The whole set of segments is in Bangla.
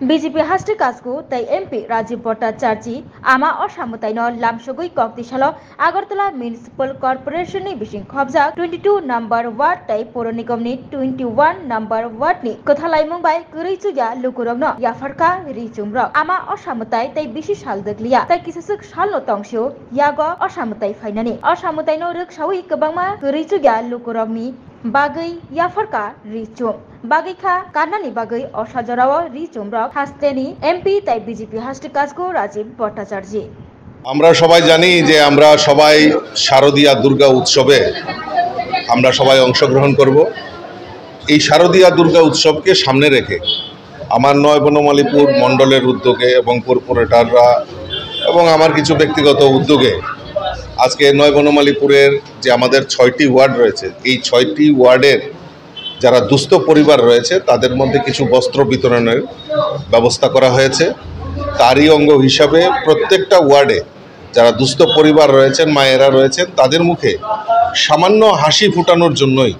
বিজেপি হাস্টে কাজকু তাই এমপি রাজীব ভট্টাচার্য আমা অসামতাইন লামসগৈ কক্তিশাল আগরতলা মিউনিসিপাল কর্পোরেশननि बिसिं खबजाक 22 नम्बर वार्ड ताई पौर निगमनि 21 नम्बर वार्डनि कथालाइमुं बाय गरैचुया लुकुरंनो याफारका रिचुमरक आमा असामताय ताई बिसि साल दगलिया ताई किसासुक सालनो तंगसिउ यागो असामताय फाइनानि असामतायनो रोगसावै गोबांमा गरैचुया लुकुरंनि बागै याफारका रिचुम बागैखा कान्नानि बागै असाजराव रिचुमरक हास्टेनि एमपि ताई বিজেপি হাস্টে কাজকু রাজীব ভট্টাচার্য। আমরা সবাই জানি যে আমরা সবাই শারদীয়া দুর্গা উৎসবে আমরা সবাই অংশগ্রহণ করব। এই শারদীয়া দুর্গা উৎসবকে সামনে রেখে আমার নয় বনমালীপুর মণ্ডলের উদ্যোগে এবং কর্পোরেটররা এবং আমার কিছু ব্যক্তিগত উদ্যোগে আজকে নয় বনমালীপুরের যে আমাদের 6টি ওয়ার্ড রয়েছে, এই 6টি ওয়ার্ডের যারা দুস্থ পরিবার রয়েছে তাদের মধ্যে কিছু বস্ত্র বিতরণের ব্যবস্থা করা হয়েছে। তারই অঙ্গ হিসাবে প্রত্যেকটা ওয়ার্ডে যারা দুস্থ পরিবার রয়েছেন, মায়েরা রয়েছেন, তাদের মুখে সামান্য হাসি ফোটানোর জন্যই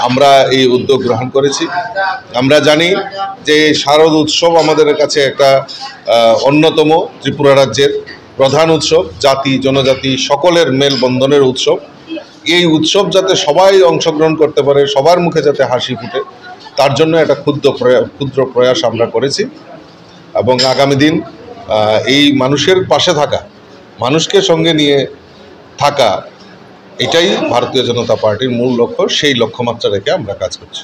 আমরা এই উদ্যোগ গ্রহণ করেছি। আমরা জানি যে শারদ উৎসব আমাদের কাছে একটা অন্যতম ত্রিপুরা রাজ্যের প্রধান উৎসব, জাতি জনজাতি সকলের মেলবন্ধনের উৎসব। এই উৎসব যাতে সবাই অংশগ্রহণ করতে পারে, সবার মুখে যাতে হাসি ফুটে, তার জন্য একটা ক্ষুদ্র প্রয়াস আমরা করেছি এবং আগামী দিন এই মানুষের পাশে থাকা, মানুষকে সঙ্গে নিয়ে থাকা, এটাই ভারতীয় জনতা পার্টির মূল লক্ষ্য। সেই লক্ষ্যমাত্রা রেখে আমরা কাজ করছি।